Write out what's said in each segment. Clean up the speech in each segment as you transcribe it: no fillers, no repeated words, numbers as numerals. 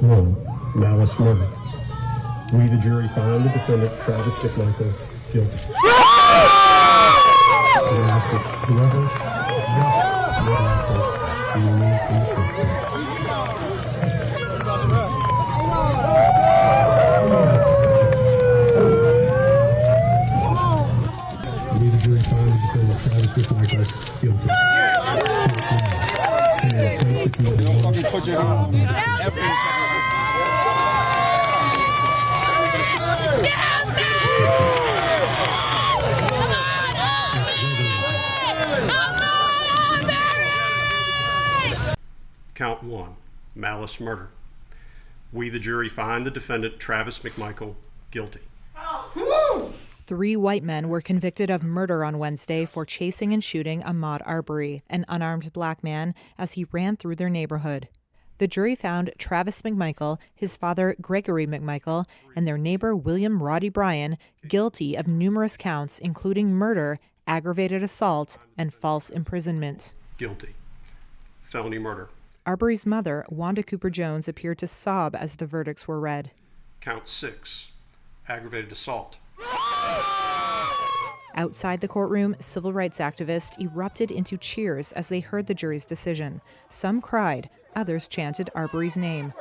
One, malice murder. We, the jury, find the defendant, Travis McMichael, guilty. Whoever we, the jury, find the defendant, Travis McMichael, guilty. Put your hand Count one, malice murder. We, the jury, find the defendant, Travis McMichael, guilty. 3 white men were convicted of murder on Wednesday for chasing and shooting Ahmaud Arbery, an unarmed black man, as he ran through their neighborhood. The jury found Travis McMichael, his father Gregory McMichael, and their neighbor William Roddy Bryan guilty of numerous counts, including murder, aggravated assault, and false imprisonment. Guilty. Felony murder. Arbery's mother, Wanda Cooper Jones, appeared to sob as the verdicts were read. Count 6, aggravated assault. Outside the courtroom, civil rights activists erupted into cheers as they heard the jury's decision. Some cried, others chanted Arbery's name.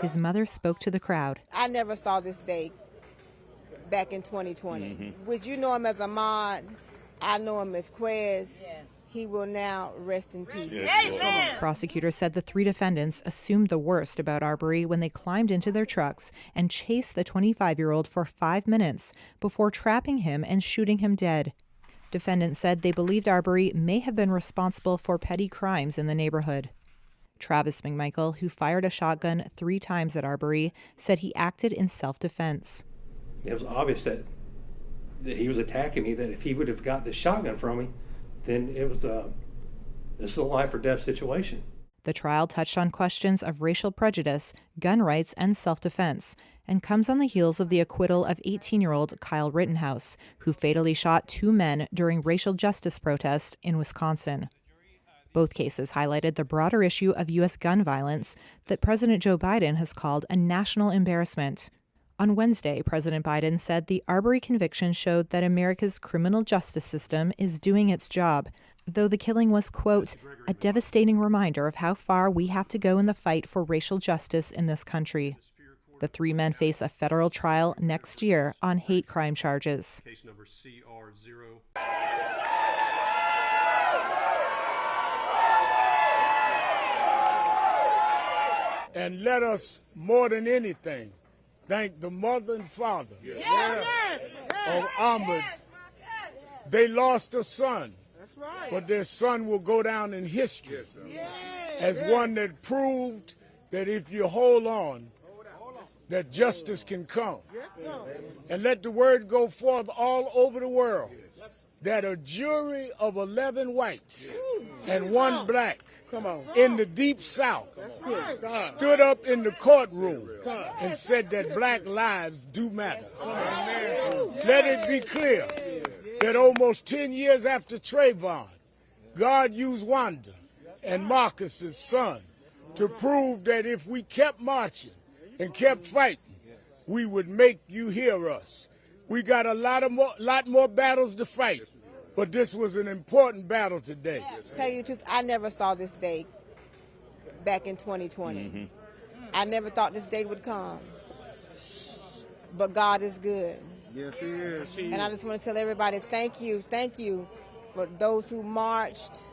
His mother spoke to the crowd. I never saw this day back in 2020. Would you know him as Ahmaud? I know him as Quez. Yes. He will now rest in peace. Yes. Prosecutors said the 3 defendants assumed the worst about Arbery when they climbed into their trucks and chased the 25-year-old for 5 minutes before trapping him and shooting him dead. Defendants said they believed Arbery may have been responsible for petty crimes in the neighborhood. Travis McMichael, who fired a shotgun 3 times at Arbery, said he acted in self-defense. It was obvious that he was attacking me, that if he would have got the shotgun from me, then it was this is a life or death situation. The trial touched on questions of racial prejudice, gun rights, and self-defense, and comes on the heels of the acquittal of 18-year-old Kyle Rittenhouse, who fatally shot 2 men during racial justice protests in Wisconsin. Both cases highlighted the broader issue of U.S. gun violence that President Joe Biden has called a national embarrassment. On Wednesday, President Biden said the Arbery conviction showed that America's criminal justice system is doing its job, though the killing was, quote, a devastating reminder of how far we have to go in the fight for racial justice in this country. The 3 men face a federal trial next year on hate crime charges. Case number CR0. And let us, more than anything, thank the mother and father of Ahmaud. They lost a son, but their son will go down in history as one that proved that if you hold on, that justice can come. And let the word go forth all over the world that a jury of 11 whites and 1 black in the Deep South stood up in the courtroom and said that black lives do matter. Let it be clear that almost 10 years after Trayvon, God used Wanda and Marcus's son to prove that if we kept marching and kept fighting, we would make you hear us. We got a lot more battles to fight, but this was an important battle today. Tell you the truth, I never saw this day back in 2020. I never thought this day would come. But God is good. Yes, he is. And I just want to tell everybody thank you for those who marched,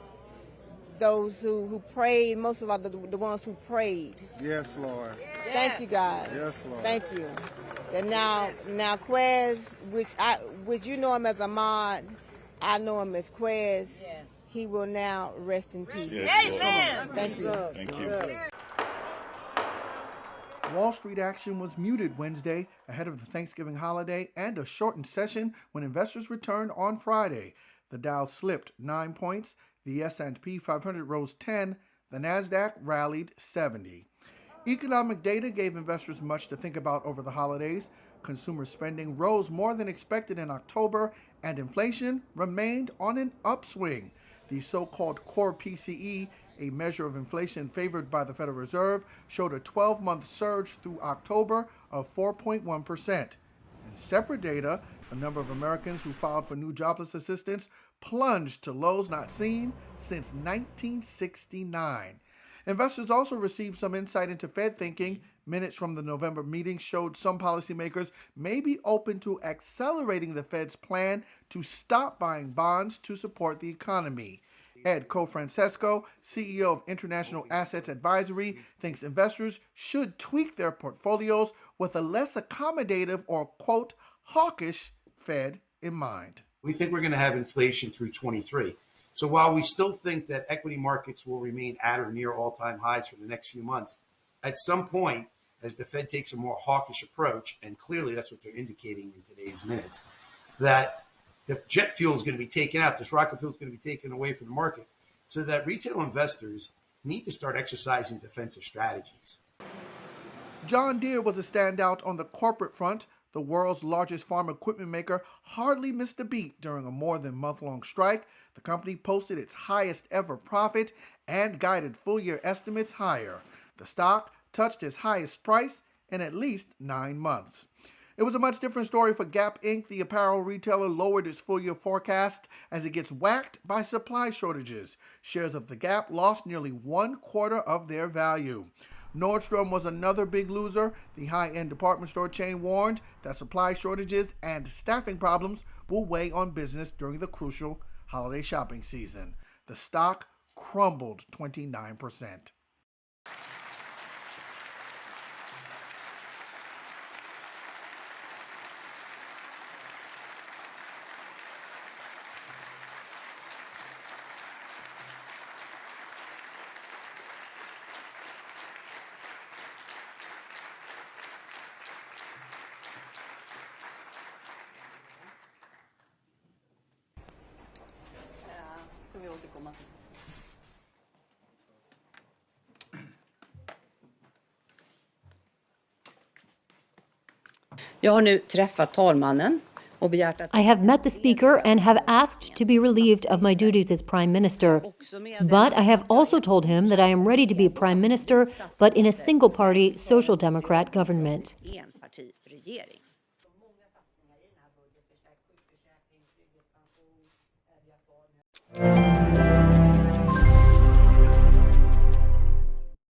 those who prayed, most of all the ones who prayed. Yes, Lord. Thank you, guys. Yes, Lord. Thank you. And now Quez, which you know him as Ahmaud, I know him as Quez. Yes. He will now rest in peace. Yes, Amen. Thank you. Thank you. Wall Street action was muted Wednesday ahead of the Thanksgiving holiday and a shortened session when investors returned on Friday. The Dow slipped 9 points, the S&P 500 rose 10, the Nasdaq rallied 70. Economic data gave investors much to think about over the holidays. Consumer spending rose more than expected in October, and inflation remained on an upswing. The so-called core PCE, a measure of inflation favored by the Federal Reserve, showed a 12-month surge through October of 4.1%. In separate data, the number of Americans who filed for new jobless assistance plunged to lows not seen since 1969. Investors also received some insight into Fed thinking. Minutes from the November meeting showed some policymakers may be open to accelerating the Fed's plan to stop buying bonds to support the economy. Ed Cofrancesco, CEO of International Assets Advisory, thinks investors should tweak their portfolios with a less accommodative or, quote, hawkish Fed in mind. We think we're going to have inflation through 23. So while we still think that equity markets will remain at or near all-time highs for the next few months, at some point, as the Fed takes a more hawkish approach, and clearly that's what they're indicating in today's minutes, that the jet fuel is going to be taken out, this rocket fuel is going to be taken away from the markets, so that retail investors need to start exercising defensive strategies. John Deere was a standout on the corporate front. The world's largest farm equipment maker hardly missed a beat during a more than month-long strike. The company posted its highest ever profit and guided full-year estimates higher. The stock touched its highest price in at least 9 months. It was a much different story for Gap Inc. The apparel retailer lowered its full-year forecast as it gets whacked by supply shortages. Shares of the Gap lost nearly 1/4 of their value. Nordstrom was another big loser. The high-end department store chain warned that supply shortages and staffing problems will weigh on business during the crucial holiday shopping season. The stock crumbled 29%. Jag har nu träffat talmannen och begärt att I have met the Speaker and have asked to be relieved of my duties as Prime Minister. But I have also told him that I am ready to be Prime Minister, but in a single-party Social Democrat government. enpartiregering.